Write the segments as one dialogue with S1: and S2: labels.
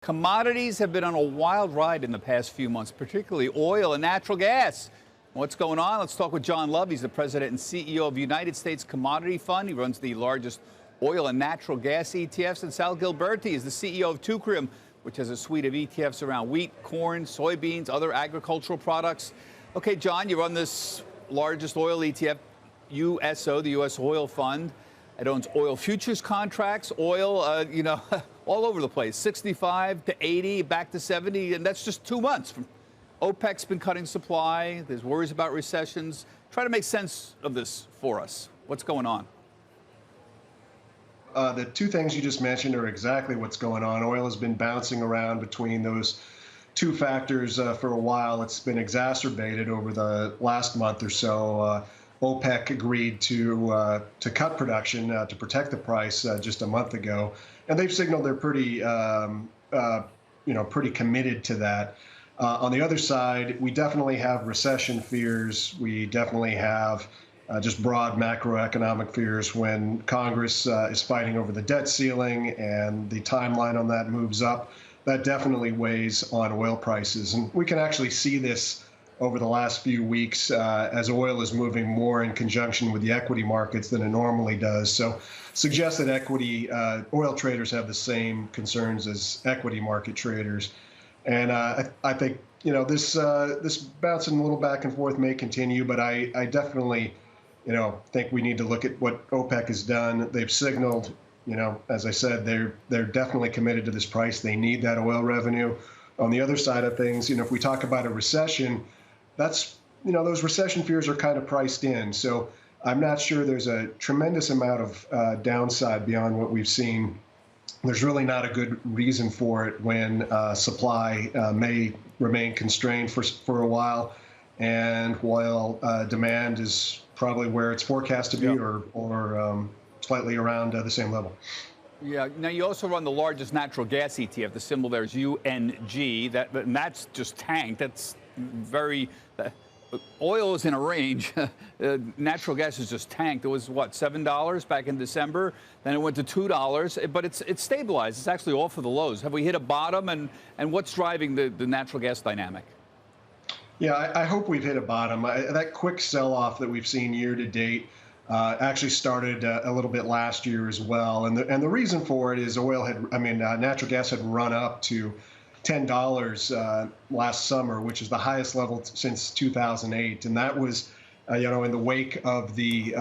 S1: Commodities have been on a wild ride in the past few months, particularly oil and natural gas. What's going on? Let's talk with John Love. He's the president and CEO of United States Commodity Fund. He runs the largest oil and natural gas ETFs. And Sal Gilberti is the CEO of Tucrium, which has a suite of ETFs around wheat, corn, soybeans, other agricultural products. Okay, John, you run this largest oil ETF, USO, the U.S. Oil Fund. It owns oil futures contracts, oil, all over the place, 65 to 80, back to 70, and that's just 2 months. OPEC's been cutting supply. There's worries about recessions. Try to make sense of this for us. What's going on?
S2: The two things you just mentioned are exactly what's going on. Oil has been bouncing around between those two factors for a while. It's been exacerbated over the last month or so. OPEC agreed to cut production to protect the price just a month ago, and they've signaled they're pretty committed to that. On the other side, we definitely have recession fears. We definitely have just broad macroeconomic fears when Congress is fighting over the debt ceiling and the timeline on that moves up. That definitely weighs on oil prices, and we can actually see this over the last few weeks as oil is moving more in conjunction with the equity markets than it normally does. So suggests that oil traders have the same concerns as equity market traders. And I think, this bouncing a little back and forth may continue, but I definitely, think we need to look at what OPEC has done. They've signaled, as I said, they're definitely committed to this price. They need that oil revenue. On the other side of things, if we talk about a recession, that's, those recession fears are kind of priced in. So I'm not sure there's a tremendous amount of downside beyond what we've seen. There's really not a good reason for it when supply may remain constrained for a while, and while demand is probably where it's forecast to be, or slightly around the same level.
S1: Yeah. Now, you also run the largest natural gas ETF. The symbol there is UNG. And that's just tanked. That's very oil is in a range. Natural gas has just tanked. It was what, $7 back in December, then it went to $2, but it's stabilized. It's actually off of the lows. Have we hit a bottom, and what's driving the natural gas dynamic?
S2: Yeah, I hope we've hit a bottom. That quick sell-off that we've seen year to date actually started a little bit last year as well, and the reason for it is natural gas had run up to $10 last summer, which is the highest level since 2008. And that was, in the wake of the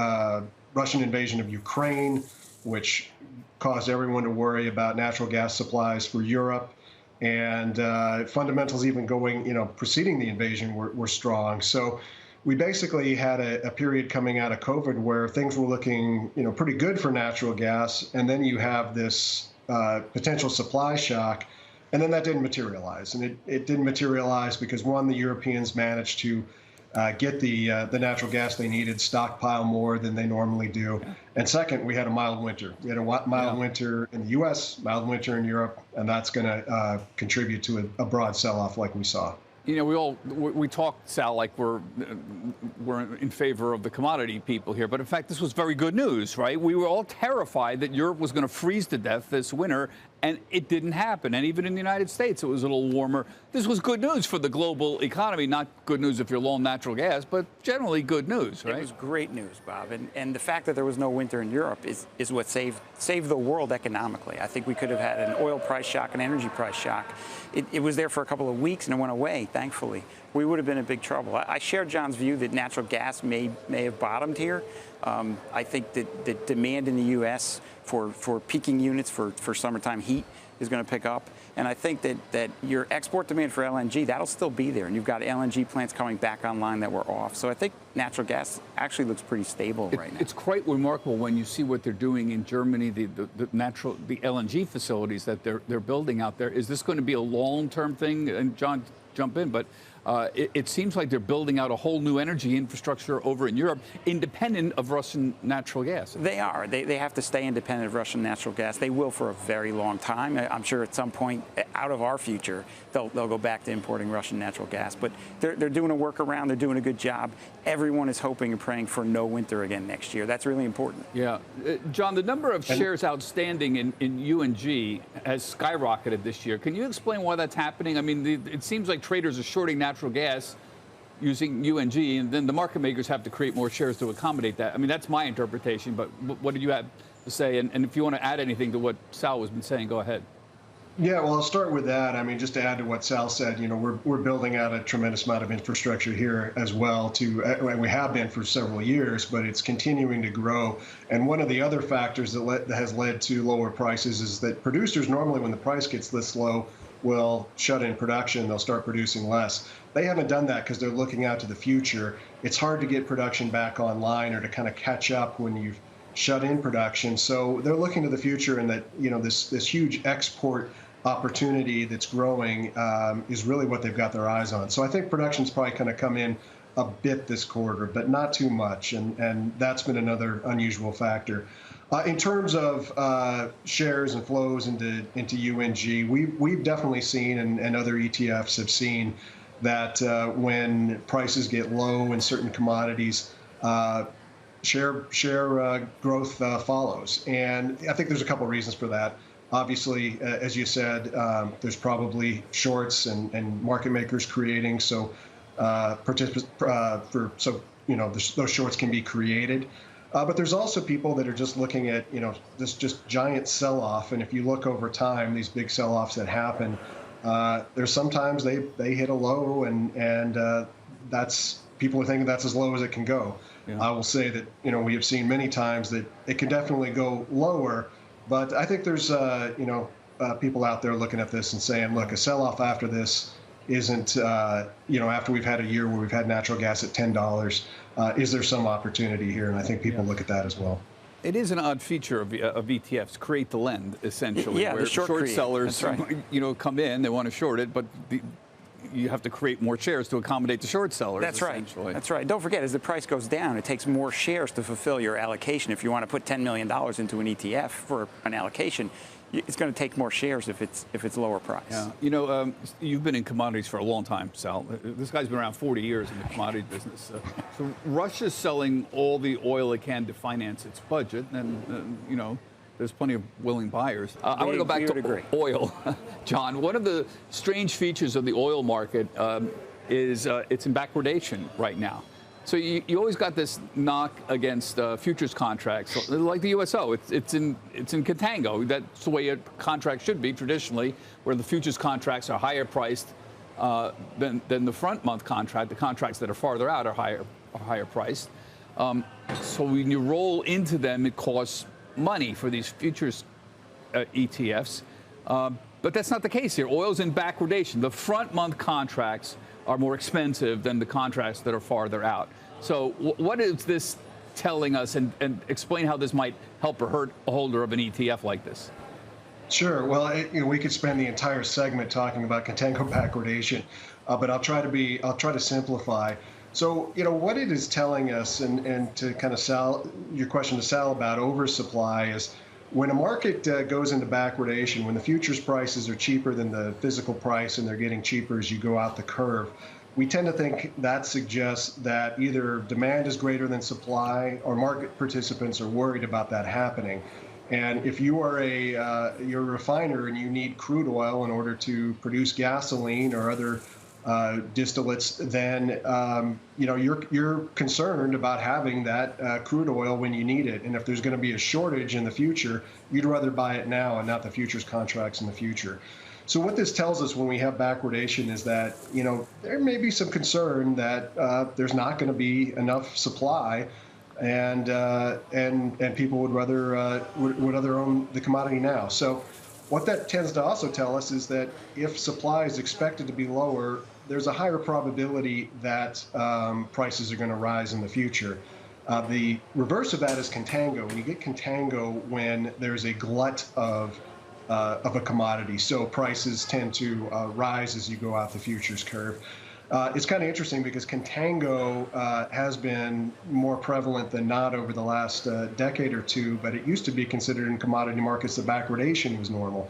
S2: Russian invasion of Ukraine, which caused everyone to worry about natural gas supplies for Europe. And fundamentals even preceding the invasion were strong. So we basically had a period coming out of COVID where things were looking, pretty good for natural gas. And then you have this potential supply shock. And then that didn't materialize. And it didn't materialize because, one, the Europeans managed to get the natural gas they needed, stockpile more than they normally do. And second, we had a mild winter. We had a mild winter in the U.S., mild winter in Europe, and that's going to contribute to a broad sell-off like we saw.
S1: We talk, Sal, like we're in favor of the commodity people here, but in fact, this was very good news, right? We were all terrified that Europe was going to freeze to death this winter, and it didn't happen. And even in the United States, it was a little warmer. This was good news for the global economy. Not good news if you're low on natural gas, but generally good news, right?
S3: It was great news, Bob. And the fact that there was no winter in Europe is what saved the world economically. I think we could have had an oil price shock, an energy price shock. It was there for a couple of weeks and it went away, thankfully. We would have been in big trouble. I share John's view that natural gas may have bottomed here. I think that the demand in the U.S. for peaking units for summertime heat is going to pick up. And I think that your export demand for LNG, that'll still be there. And you've got LNG plants coming back online that were off. So I think natural gas actually looks pretty stable right now.
S1: It's quite remarkable when you see what they're doing in Germany, the LNG facilities that they're building out there. Is this going to be a long-term thing? And John, jump in, but it seems like they're building out a whole new energy infrastructure over in Europe, independent of Russian natural gas.
S3: They are. They have to stay independent of Russian natural gas. They will for a very long time. I'm sure at some point out of our future, they'll go back to importing Russian natural gas. But they're doing a workaround. They're doing a good job. Everyone is hoping and praying for no winter again next year. That's really important.
S1: Yeah. John, the number of shares outstanding in UNG has skyrocketed this year. Can you explain why that's happening? I mean, it seems like traders are shorting natural gas using UNG, and then the market makers have to create more shares to accommodate that. I mean, that's my interpretation, but what did you have to say? And if you want to add anything to what Sal has been saying, go ahead.
S2: Yeah, well, I'll start with that. I mean, just to add to what Sal said, you know, we're building out a tremendous amount of infrastructure here as well. We have been for several years, but it's continuing to grow. And one of the other factors that has led to lower prices is that producers normally, when the price gets this low, will shut in production. They'll start producing less. They haven't done that because they're looking out to the future. It's hard to get production back online or to kind of catch up when you've shut in production. So they're looking to the future, and that, you know, this huge export opportunity that's growing is really what they've got their eyes on. So I think production's probably going to come in a bit this quarter, but not too much, and that's been another unusual factor. In terms of shares and flows into UNG, we've definitely seen, and other ETFs have seen, that when prices get low in certain commodities, share growth follows. And I think there's a couple of reasons for that. Obviously, as you said, there's probably shorts and market makers creating, so you know, those shorts can be created. But there's also people that are just looking at, you know, this just giant sell-off. And if you look over time, these big sell-offs that happen, there's sometimes they hit a low, and that's, people are thinking that's as low as it can go. Yeah. I will say that, you know, we have seen many times that it can definitely go lower. But I think there's, you know, people out there looking at this and saying, look, a sell-off after this isn't, you know, after we've had a year where we've had natural gas at $10, is there some opportunity here? And I think people look at that as well.
S1: It is an odd feature of ETFs, create the lend, essentially,
S3: yeah,
S1: where short sellers,
S3: right,
S1: you know, come in, they want to short it, but you have to create more shares to accommodate the short sellers.
S3: That's right. That's right. Don't forget, as the price goes down, it takes more shares to fulfill your allocation. If you want to put $10 million into an ETF for an allocation, it's going to take more shares if it's lower price.
S1: Yeah. You know, you've been in commodities for a long time, Sal. This guy's been around 40 years in the commodity business. So Russia's selling all the oil it can to finance its budget, and you know, there's plenty of willing buyers. I want to go back to oil. John, one of the strange features of the oil market is it's in backwardation right now. So you always got this knock against futures contracts, like the USO. It's in contango. That's the way a contract should be traditionally, where the futures contracts are higher priced than the front month contract. The contracts that are farther out are higher priced. So when you roll into them, it costs money for these futures ETFs. But that's not the case here. Oil's in backwardation. The front month contracts are more expensive than the contracts that are farther out. So what is this telling us, and explain how this might help or hurt a holder of an ETF like this?
S2: Sure. Well, you know, we could spend the entire segment talking about contango backwardation, but I'll try to simplify. So, you know, what it is telling us, and to kind of your question to Sal about oversupply, is when a market goes into backwardation, when the futures prices are cheaper than the physical price and they're getting cheaper as you go out the curve, we tend to think that suggests that either demand is greater than supply, or market participants are worried about that happening. And if you are you're a refiner and you need crude oil in order to produce gasoline or other distillates, then you know, you're concerned about having that crude oil when you need it. And if there's going to be a shortage in the future, you'd rather buy it now and not the futures contracts in the future. So what this tells us when we have backwardation is that, you know, there may be some concern that there's not going to be enough supply, and people would rather own the commodity now. So what that tends to also tell us is that if supply is expected to be lower, there's a higher probability that prices are going to rise in the future. The reverse of that is contango. You get contango when there's a glut of of a commodity. So prices tend to rise as you go out the futures curve. It's kind of interesting because contango has been more prevalent than not over the last decade or two, but it used to be considered in commodity markets that backwardation was normal.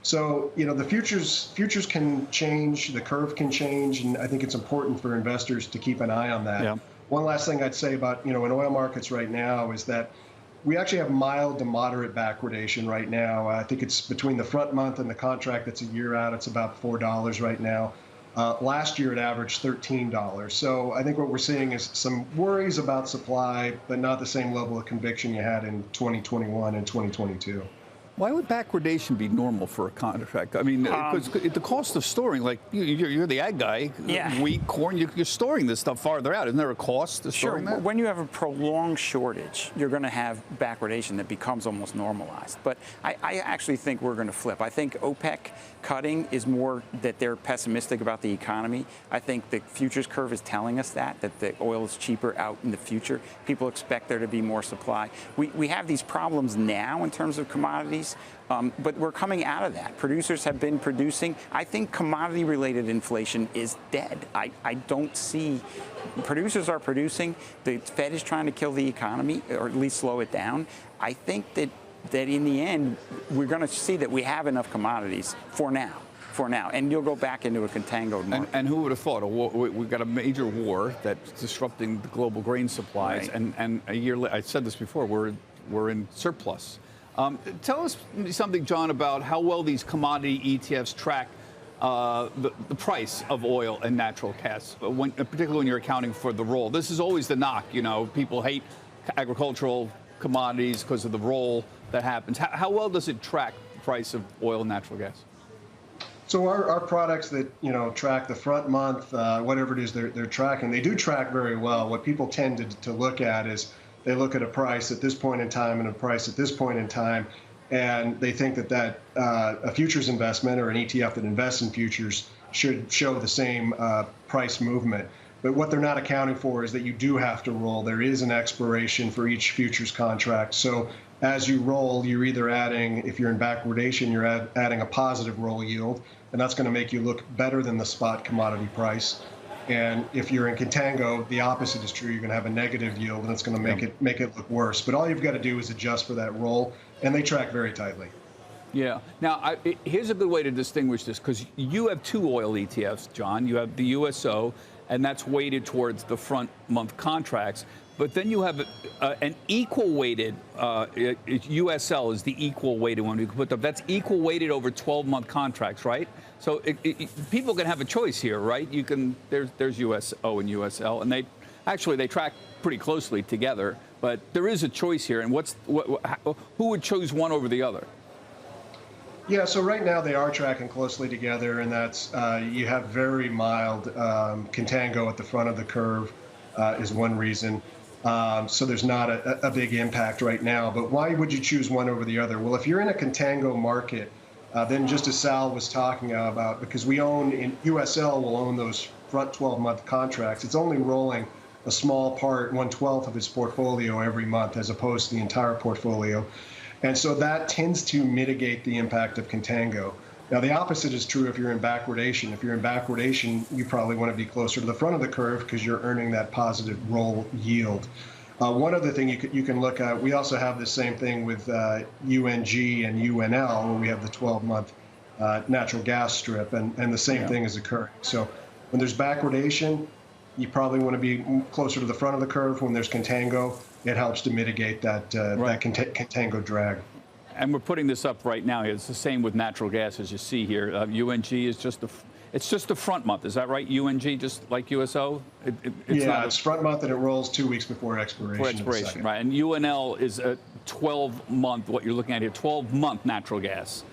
S2: So, the futures can change, the curve can change, and I think it's important for investors to keep an eye on that.
S1: Yeah.
S2: One last thing I'd say about, in oil markets right now is that we actually have mild to moderate backwardation right now. I think it's between the front month and the contract that's a year out, it's about $4 right now. Last year, it averaged $13. So I think what we're seeing is some worries about supply, but not the same level of conviction you had in 2021 and 2022.
S1: Why would backwardation be normal for a contract? I mean, because the cost of storing, like you're the ag guy, wheat, corn, you're storing this stuff farther out. Isn't there a cost to storing that?
S3: When you have a prolonged shortage, you're going to have backwardation that becomes almost normalized. But I actually think we're going to flip. I think OPEC cutting is more that they're pessimistic about the economy. I think the futures curve is telling us that the oil is cheaper out in the future. People expect there to be more supply. We have these problems now in terms of commodities. But we're coming out of that. Producers have been producing. I think commodity-related inflation is dead. I don't see. Producers are producing. The Fed is trying to kill the economy, or at least slow it down. I think that in the end, we're going to see that we have enough commodities for now. And you'll go back into a contango market.
S1: And who would have thought? We've got a major war that's disrupting the global grain supplies,
S3: right.
S1: and a year later, I said this before, we're in surplus. Tell us something, John, about how well these commodity ETFs track the price of oil and natural gas, particularly when you're accounting for the roll. This is always the knock. People hate agricultural commodities because of the roll that happens. How well does it track the price of oil and natural gas?
S2: So our products that track the front month, whatever it is they're tracking, they do track very well. What people tend to look at is they look at a price at this point in time and a price at this point in time, and they think that a futures investment or an ETF that invests in futures should show the same price movement. But what they're not accounting for is that you do have to roll. There is an expiration for each futures contract. So as you roll, you're either adding, if you're in backwardation, you're adding a positive roll yield, and that's going to make you look better than the spot commodity price. And if you're in contango, the opposite is true. You're going to have a negative yield, and it's going to make it look worse. But all you've got to do is adjust for that roll, and they track very tightly.
S1: Yeah. Now, here's a good way to distinguish this, because you have two oil ETFs, John. You have the USO, and that's weighted towards the front month contracts. But then you have an equal weighted, USL is the equal weighted one we can put up. That's equal weighted over 12-month contracts, right? So people can have a choice here, right? There's USO and USL, and they track pretty closely together. But there is a choice here, and who would choose one over the other?
S2: Yeah, so right now they are tracking closely together, and that's you have very mild contango at the front of the curve is one reason. So there's not a big impact right now. But why would you choose one over the other? Well, if you're in a contango market, then just as Sal was talking about, because USL will own those front 12-month contracts, it's only rolling a small part, 1/12 of its portfolio every month, as opposed to the entire portfolio. And so that tends to mitigate the impact of contango. Now, the opposite is true if you're in backwardation. If you're in backwardation, you probably want to be closer to the front of the curve because you're earning that positive roll yield. One other thing you can look at, we also have the same thing with UNG and UNL, where we have the 12-month natural gas strip, and the same thing is occurring. So when there's backwardation, you probably want to be closer to the front of the curve. When there's contango, it helps to mitigate that contango drag.
S1: And we're putting this up right now. It's the same with natural gas, as you see here. UNG is just the front month. Is that right? UNG, just like USO?
S2: It's front month, and it rolls 2 weeks before expiration.
S1: Right. And UNL is a 12-month, what you're looking at here, 12-month natural gas,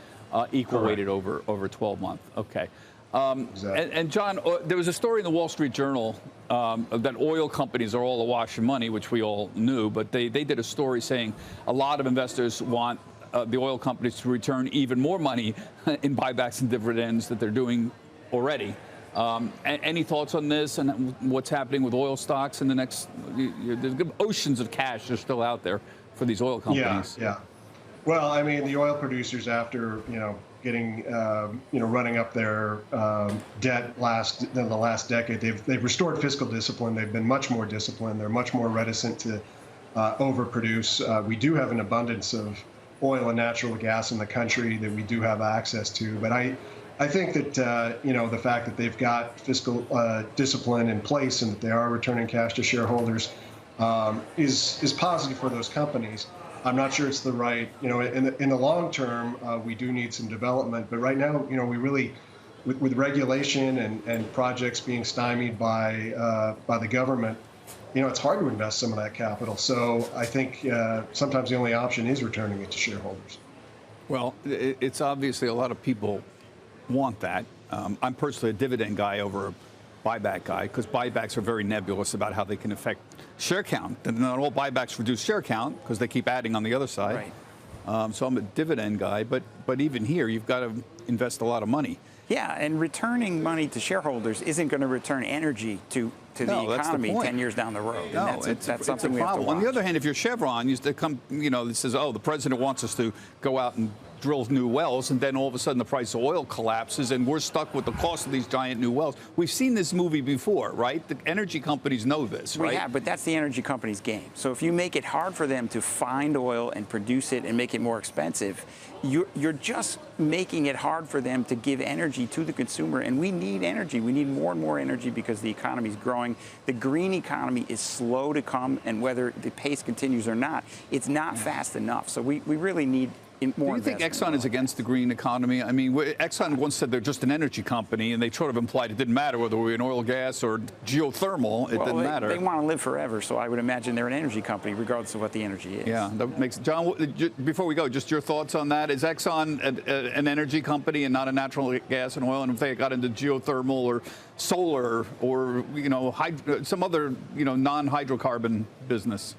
S1: equal weighted over 12 months. Okay.
S2: Exactly.
S1: And John, there was a story in the Wall Street Journal that oil companies are all awash in money, which we all knew, but they did a story saying a lot of investors want the oil companies to return even more money in buybacks and dividends that they're doing already. Any thoughts on this and what's happening with oil stocks in the next? There's oceans of cash are still out there for these oil companies.
S2: Yeah. Well, I mean, the oil producers, after getting running up their debt in the last decade, they've restored fiscal discipline. They've been much more disciplined. They're much more reticent to overproduce. We do have an abundance of oil and natural gas in the country that we do have access to, but I think that the fact that they've got fiscal discipline in place and that they are returning cash to shareholders is positive for those companies. I'm not sure it's the right, in the long term, we do need some development. But right now, we really, with regulation and projects being stymied by the government, it's hard to invest some of that capital. So I think sometimes the only option is returning it to shareholders.
S1: Well, it's obviously a lot of people want that. I'm personally a dividend guy over a buyback guy, because buybacks are very nebulous about how they can affect share count. And not all buybacks reduce share count because they keep adding on the other side. Right. So I'm a dividend guy, but even here, you've got to invest a lot of money.
S3: Yeah, and returning money to shareholders isn't going to return energy to the economy 10 years down the road.
S1: No,
S3: and that's something we have to watch.
S1: On the other hand, if you're Chevron, it says, oh, the president wants us to go out and drill new wells, and then all of a sudden the price of oil collapses, and we're stuck with the cost of these giant new wells. We've seen this movie before, right? The energy companies know this, right?
S3: We have, but that's the energy company's game. So if you make it hard for them to find oil and produce it and make it more expensive, you're just making it hard for them to give energy to the consumer. And we need energy. We need more and more energy because the economy is growing. The green economy is slow to come, and whether the pace continues or not, it's not fast enough. So we really need more.
S1: Do you think Exxon is against the green economy? I mean, Exxon once said they're just an energy company, and they sort of implied it didn't matter whether we're in oil, gas, or geothermal. It didn't matter.
S3: They want to live forever, so I would imagine they're an energy company, regardless of what the energy is.
S1: Yeah, that makes John. Before we go, just your thoughts on that. Is Exxon an energy company and not a natural gas and oil? And if they got into geothermal or solar or some other non-hydrocarbon business?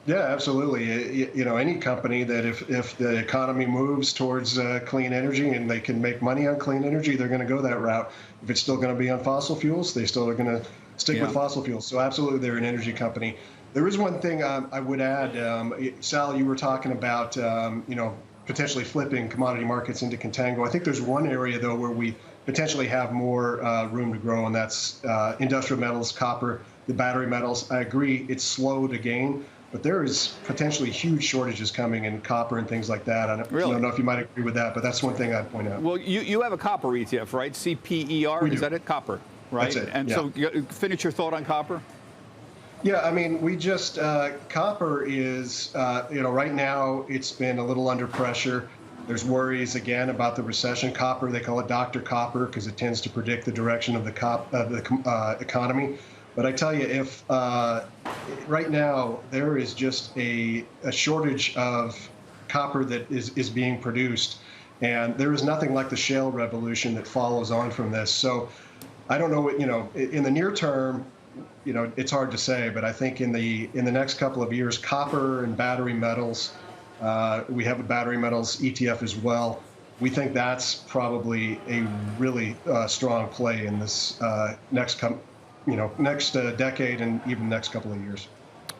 S2: Yeah, absolutely. Any company that if the economy moves towards clean energy and they can make money on clean energy, they're going to go that route. If it's still going to be on fossil fuels, they still are going to stick with fossil fuels. So absolutely, they're an energy company. There is one thing I would add. Sal, you were talking about potentially flipping commodity markets into contango. I think there's one area though where we potentially have more room to grow, and that's industrial metals, copper, the battery metals. I agree, it's slow to gain. But there is potentially huge shortages coming in copper and things like that. I don't know if you might agree with that, but that's one thing I'd point out.
S1: Well, you have a copper ETF, right? CPER, is that it? Copper, right?
S2: That's it.
S1: And so finish your thought on copper.
S2: Yeah, I mean, we just, copper is, right now it's been a little under pressure. There's worries, again, about the recession. Copper, they call it Dr. Copper because it tends to predict the direction of the economy. But I tell you, if right now there is just a shortage of copper that is being produced, and there is nothing like the shale revolution that follows on from this. So I don't know, in the near term, it's hard to say, but I think in the next couple of years, copper and battery metals, we have a battery metals ETF as well. We think that's probably a really strong play in this next decade and even next couple of years.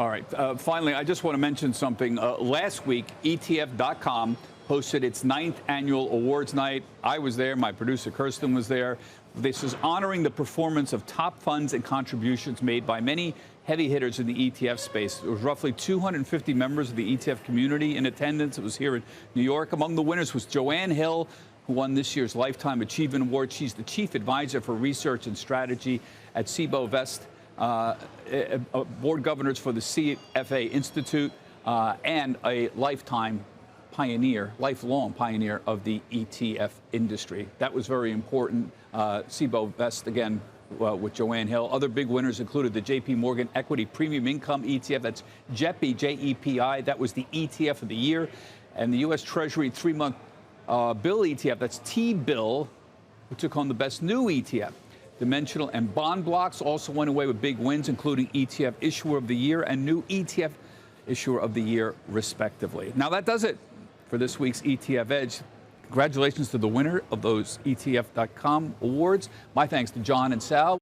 S1: All right. Finally, I just want to mention something. Last week, ETF.com hosted its 9th annual awards night. I was there. My producer, Kirsten, was there. This is honoring the performance of top funds and contributions made by many heavy hitters in the ETF space. There was roughly 250 members of the ETF community in attendance. It was here in New York. Among the winners was Joanne Hill, who won this year's Lifetime Achievement Award. She's the Chief Advisor for Research and Strategy at Sibo Vest, board governors for the CFA Institute, and a lifelong pioneer of the ETF industry. That was very important. Sibo Vest, again, with Joanne Hill. Other big winners included the JP Morgan Equity Premium Income ETF. That's JEPI, J-E-P-I. That was the ETF of the year. And the U.S. Treasury 3-month bill ETF, that's T-bill, who took home the best new ETF. Dimensional and bond blocks also went away with big wins, including ETF Issuer of the Year and new ETF Issuer of the Year, respectively. Now, that does it for this week's ETF Edge. Congratulations to the winner of those ETF.com awards. My thanks to John and Sal.